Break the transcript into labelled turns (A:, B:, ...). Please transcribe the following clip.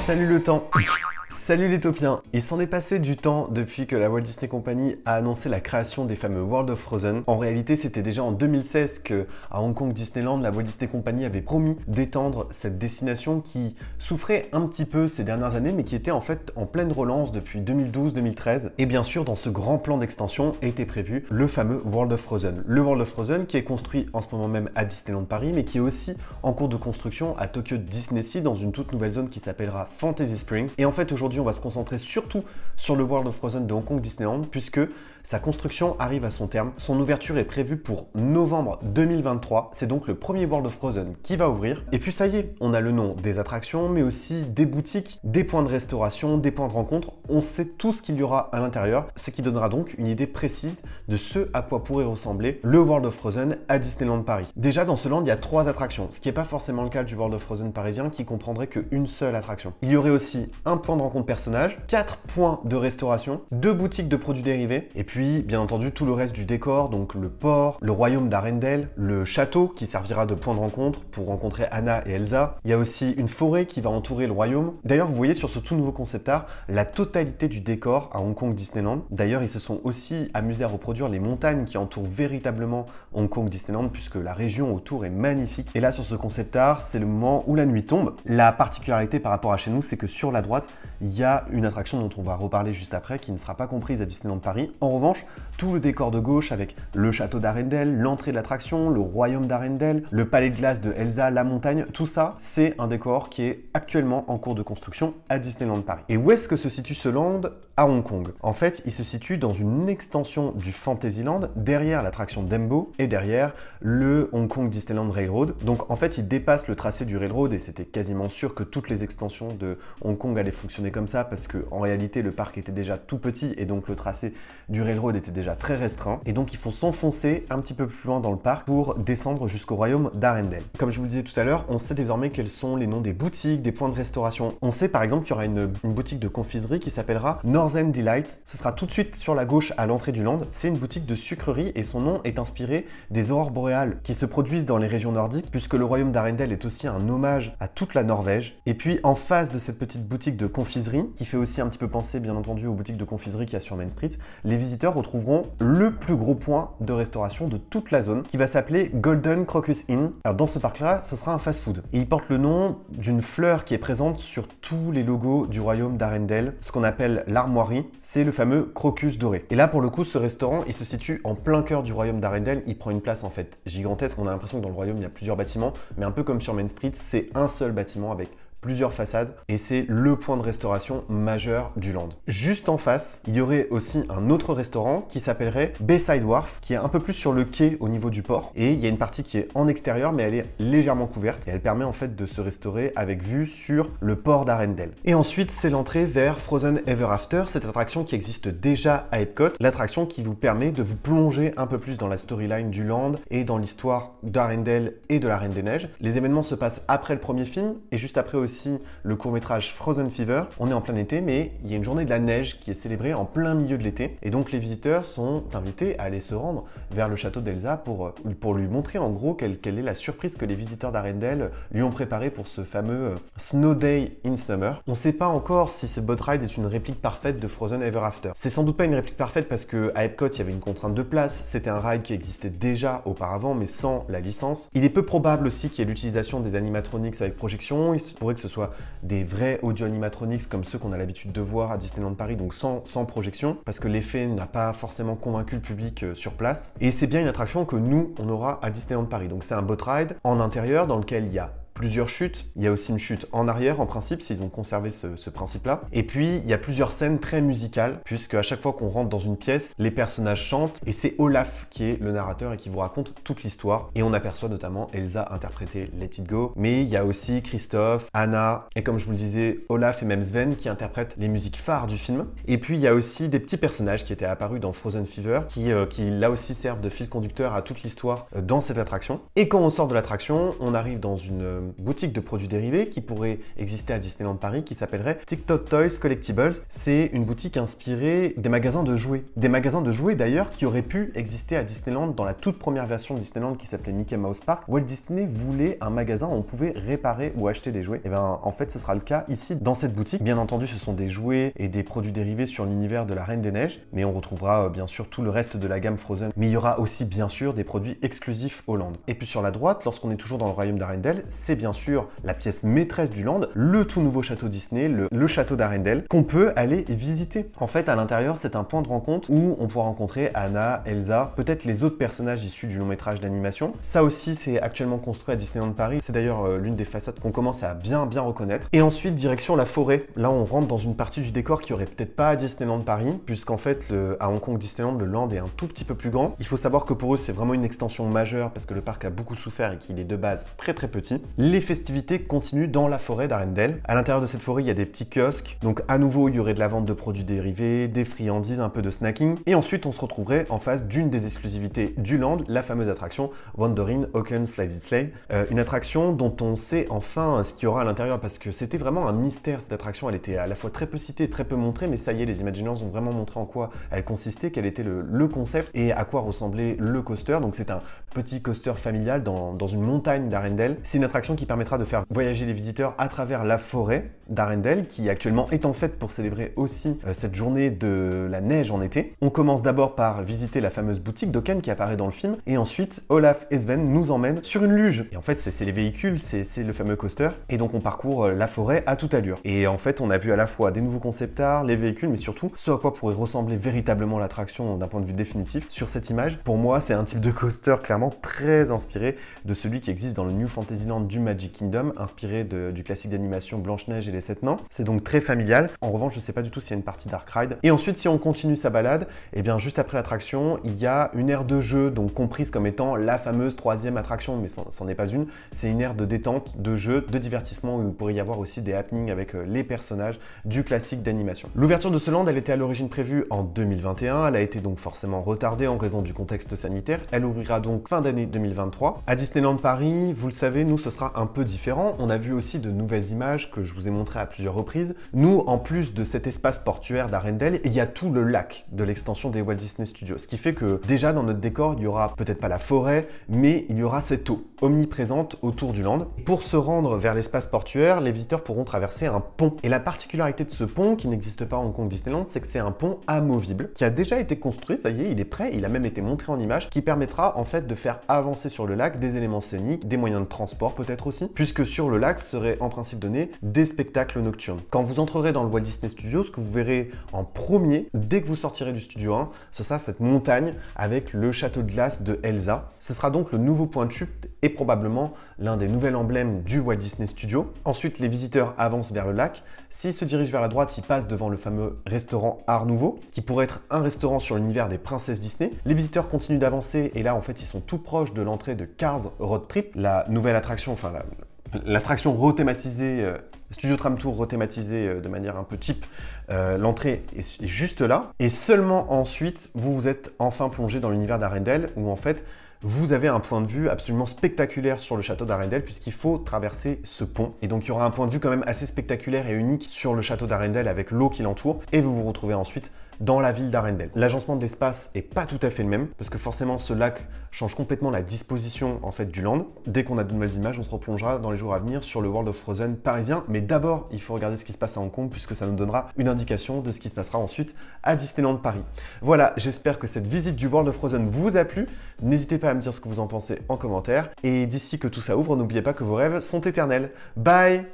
A: Salut le temps. Salut les taupiens. Il s'en est passé du temps depuis que la Walt Disney Company a annoncé la création des fameux World of Frozen. En réalité, c'était déjà en 2016 que à Hong Kong Disneyland, la Walt Disney Company avait promis d'étendre cette destination qui souffrait un petit peu ces dernières années, mais qui était en fait en pleine relance depuis 2012-2013. Et bien sûr, dans ce grand plan d'extension était prévu le fameux World of Frozen. Le World of Frozen qui est construit en ce moment même à Disneyland Paris, mais qui est aussi en cours de construction à Tokyo DisneySea dans une toute nouvelle zone qui s'appellera Fantasy Springs. Et en fait, aujourd'hui, on va se concentrer surtout sur le World of Frozen de Hong Kong Disneyland puisque sa construction arrive à son terme. Son ouverture est prévue pour novembre 2023. C'est donc le premier World of Frozen qui va ouvrir. Et puis ça y est, on a le nom des attractions, mais aussi des boutiques, des points de restauration, des points de rencontre. On sait tout ce qu'il y aura à l'intérieur, ce qui donnera donc une idée précise de ce à quoi pourrait ressembler le World of Frozen à Disneyland Paris. Déjà, dans ce land, il y a 3 attractions, ce qui n'est pas forcément le cas du World of Frozen parisien qui comprendrait qu'une seule attraction. Il y aurait aussi un point de rencontre personnage, 4 points de restauration, 2 boutiques de produits dérivés, et puis bien entendu tout le reste du décor, donc le port, le royaume d'Arendelle, le château qui servira de point de rencontre pour rencontrer Anna et Elsa. Il y a aussi une forêt qui va entourer le royaume. D'ailleurs, vous voyez sur ce tout nouveau concept art la totalité du décor à Hong Kong Disneyland. D'ailleurs, ils se sont aussi amusés à reproduire les montagnes qui entourent véritablement Hong Kong Disneyland puisque la région autour est magnifique. Et là, sur ce concept art, c'est le moment où la nuit tombe. La particularité par rapport à chez nous, c'est que sur la droite, il y a une attraction dont on va reparler juste après qui ne sera pas comprise à Disneyland Paris. En revanche, tout le décor de gauche avec le château d'Arendelle, l'entrée de l'attraction, le royaume d'Arendelle, le palais de glace de Elsa, la montagne, tout ça, c'est un décor qui est actuellement en cours de construction à Disneyland Paris. Et où est-ce que se situe ce land à Hong Kong? En fait, il se situe dans une extension du Fantasyland, derrière l'attraction Dumbo et derrière le Hong Kong Disneyland Railroad. Donc en fait, il dépasse le tracé du Railroad et c'était quasiment sûr que toutes les extensions de Hong Kong allaient fonctionner comme ça parce que en réalité, le parc était déjà tout petit et donc le tracé du Railroad était déjà très restreint. Et donc, il faut s'enfoncer un petit peu plus loin dans le parc pour descendre jusqu'au royaume d'Arendelle. Comme je vous le disais tout à l'heure, on sait désormais quels sont les noms des boutiques, des points de restauration. On sait par exemple qu'il y aura une boutique de confiserie qui s'appellera Northern Delight. Ce sera tout de suite sur la gauche à l'entrée du land. C'est une boutique de sucrerie et son nom est inspiré des aurores boréales qui se produisent dans les régions nordiques puisque le royaume d'Arendelle est aussi un hommage à toute la Norvège. Et puis en face de cette petite boutique de confiserie, qui fait aussi un petit peu penser bien entendu aux boutiques de confiserie qu'il y a sur Main Street, les visiteurs retrouveront le plus gros point de restauration de toute la zone qui va s'appeler Golden Crocus Inn. Alors dans ce parc-là, ce sera un fast-food. Et il porte le nom d'une fleur qui est présente sur tous les logos du royaume d'Arendelle, ce qu'on appelle l'armoirie, c'est le fameux crocus doré. Et là pour le coup, ce restaurant, il se situe en plein cœur du royaume d'Arendelle, il prend une place en fait gigantesque, on a l'impression que dans le royaume il y a plusieurs bâtiments, mais un peu comme sur Main Street, c'est un seul bâtiment avec plusieurs façades et c'est le point de restauration majeur du land. Juste en face, il y aurait aussi un autre restaurant qui s'appellerait Bayside Wharf, qui est un peu plus sur le quai au niveau du port et il y a une partie qui est en extérieur mais elle est légèrement couverte et elle permet en fait de se restaurer avec vue sur le port d'Arendelle. Et ensuite, c'est l'entrée vers Frozen Ever After, cette attraction qui existe déjà à Epcot, l'attraction qui vous permet de vous plonger un peu plus dans la storyline du land et dans l'histoire d'Arendelle et de la Reine des Neiges. Les événements se passent après le premier film et juste après aussi le court-métrage Frozen Fever. On est en plein été, mais il y a une journée de la neige qui est célébrée en plein milieu de l'été. Et donc les visiteurs sont invités à aller se rendre vers le château d'Elsa pour lui montrer en gros quelle est la surprise que les visiteurs d'Arendelle lui ont préparée pour ce fameux Snow Day in Summer. On ne sait pas encore si ce boat ride est une réplique parfaite de Frozen Ever After. C'est sans doute pas une réplique parfaite parce qu'à Epcot, il y avait une contrainte de place. C'était un ride qui existait déjà auparavant, mais sans la licence. Il est peu probable aussi qu'il y ait l'utilisation des animatronics avec projection. Il se pourrait que ce soit des vrais audio animatronics comme ceux qu'on a l'habitude de voir à Disneyland Paris, donc sans projection, parce que l'effet n'a pas forcément convaincu le public sur place. Et c'est bien une attraction que nous, on aura à Disneyland Paris. Donc c'est un boat ride en intérieur dans lequel il y a plusieurs chutes. Il y a aussi une chute en arrière, en principe, s'ils ont conservé ce principe-là. Et puis, il y a plusieurs scènes très musicales, puisque à chaque fois qu'on rentre dans une pièce, les personnages chantent, et c'est Olaf qui est le narrateur et qui vous raconte toute l'histoire. Et on aperçoit notamment Elsa interpréter Let It Go, mais il y a aussi Christophe, Anna, et comme je vous le disais, Olaf et même Sven qui interprètent les musiques phares du film. Et puis, il y a aussi des petits personnages qui étaient apparus dans Frozen Fever, qui là aussi servent de fil conducteur à toute l'histoire dans cette attraction. Et quand on sort de l'attraction, on arrive dans une boutique de produits dérivés qui pourrait exister à Disneyland Paris qui s'appellerait TikTok Toys Collectibles. C'est une boutique inspirée des magasins de jouets. Des magasins de jouets d'ailleurs qui auraient pu exister à Disneyland dans la toute première version de Disneyland qui s'appelait Mickey Mouse Park. Walt Disney voulait un magasin où on pouvait réparer ou acheter des jouets. Et bien en fait ce sera le cas ici dans cette boutique. Bien entendu ce sont des jouets et des produits dérivés sur l'univers de la Reine des Neiges, mais on retrouvera bien sûr tout le reste de la gamme Frozen. Mais il y aura aussi bien sûr des produits exclusifs au land. Et puis sur la droite, lorsqu'on est toujours dans le royaume d'Arendelle, c'est bien sûr la pièce maîtresse du land, le tout nouveau château Disney, le château d'Arendelle, qu'on peut aller visiter. En fait, à l'intérieur, c'est un point de rencontre où on pourra rencontrer Anna, Elsa, peut-être les autres personnages issus du long métrage d'animation. Ça aussi, c'est actuellement construit à Disneyland Paris. C'est d'ailleurs l'une des façades qu'on commence à bien reconnaître. Et ensuite, direction la forêt. Là, on rentre dans une partie du décor qui aurait peut-être pas à Disneyland Paris, puisqu'en fait, à Hong Kong Disneyland, le land est un tout petit peu plus grand. Il faut savoir que pour eux, c'est vraiment une extension majeure parce que le parc a beaucoup souffert et qu'il est de base très petit. Les festivités continuent dans la forêt d'Arendelle. À l'intérieur de cette forêt, il y a des petits kiosques. Donc à nouveau, il y aurait de la vente de produits dérivés, des friandises, un peu de snacking. Et ensuite, on se retrouverait en face d'une des exclusivités du land, la fameuse attraction Wandering Oaken Slidey Slide. Une attraction dont on sait enfin ce qu'il y aura à l'intérieur parce que c'était vraiment un mystère cette attraction. Elle était à la fois très peu citée, très peu montrée, mais ça y est, les Imagineers ont vraiment montré en quoi elle consistait, quel était le concept et à quoi ressemblait le coaster. Donc c'est un petit coaster familial dans une montagne d'Arendelle. C'est une attraction qui permettra de faire voyager les visiteurs à travers la forêt d'Arendelle, qui actuellement est en fête pour célébrer aussi cette journée de la neige en été. On commence d'abord par visiter la fameuse boutique d'Oaken qui apparaît dans le film, et ensuite Olaf et Sven nous emmènent sur une luge. Et en fait, c'est les véhicules, c'est le fameux coaster, et donc on parcourt la forêt à toute allure. Et en fait, on a vu à la fois des nouveaux concept art, les véhicules, mais surtout ce à quoi pourrait ressembler véritablement l'attraction d'un point de vue définitif sur cette image. Pour moi, c'est un type de coaster clairement très inspiré de celui qui existe dans le New Fantasyland du Magic Kingdom, inspiré du classique d'animation Blanche-Neige et les 7 nains. C'est donc très familial. En revanche, je ne sais pas du tout s'il y a une partie Dark Ride. Et ensuite, si on continue sa balade, et bien juste après l'attraction, il y a une aire de jeu, donc comprise comme étant la fameuse troisième attraction, mais c'en est pas une. C'est une aire de détente, de jeu, de divertissement où il pourrait y avoir aussi des happenings avec les personnages du classique d'animation. L'ouverture de ce land, elle était à l'origine prévue en 2021. Elle a été donc forcément retardée en raison du contexte sanitaire. Elle ouvrira donc fin d'année 2023. À Disneyland Paris, vous le savez, nous, ce sera un peu différent. On a vu aussi de nouvelles images que je vous ai montrées à plusieurs reprises. Nous, en plus de cet espace portuaire d'Arendelle, il y a tout le lac de l'extension des Walt Disney Studios. Ce qui fait que déjà dans notre décor, il y aura peut-être pas la forêt, mais il y aura cette eau omniprésente autour du land. Pour se rendre vers l'espace portuaire, les visiteurs pourront traverser un pont. Et la particularité de ce pont, qui n'existe pas à Hong Kong Disneyland, c'est que c'est un pont amovible qui a déjà été construit, ça y est, il est prêt, il a même été montré en image, qui permettra en fait de faire avancer sur le lac des éléments scéniques, des moyens de transport peut-être aussi, puisque sur le lac seraient en principe donnés des spectacles nocturnes. Quand vous entrerez dans le Walt Disney Studios, ce que vous verrez en premier, dès que vous sortirez du studio 1, ce sera cette montagne avec le château de glace de Elsa. Ce sera donc le nouveau point de chute et probablement l'un des nouveaux emblèmes du Walt Disney Studio. Ensuite, les visiteurs avancent vers le lac. S'ils se dirigent vers la droite, ils passent devant le fameux restaurant Art Nouveau, qui pourrait être un restaurant sur l'univers des princesses Disney. Les visiteurs continuent d'avancer et là, en fait, ils sont tout proches de l'entrée de Cars Road Trip, la nouvelle attraction, enfin l'attraction rethématisée, Studio Tram Tour rethématisée de manière un peu cheap. L'entrée est juste là. Et seulement ensuite, vous êtes enfin plongé dans l'univers d'Arendelle, où en fait, vous avez un point de vue absolument spectaculaire sur le château d'Arendelle puisqu'il faut traverser ce pont. Et donc, il y aura un point de vue quand même assez spectaculaire et unique sur le château d'Arendelle avec l'eau qui l'entoure. Et vous vous retrouvez ensuite dans la ville d'Arendelle. L'agencement de l'espace est pas tout à fait le même parce que forcément ce lac change complètement la disposition en fait du land. Dès qu'on a de nouvelles images, on se replongera dans les jours à venir sur le World of Frozen parisien. Mais d'abord, il faut regarder ce qui se passe à Hong Kong puisque ça nous donnera une indication de ce qui se passera ensuite à Disneyland Paris. Voilà, j'espère que cette visite du World of Frozen vous a plu. N'hésitez pas à me dire ce que vous en pensez en commentaire. Et d'ici que tout ça ouvre, n'oubliez pas que vos rêves sont éternels. Bye!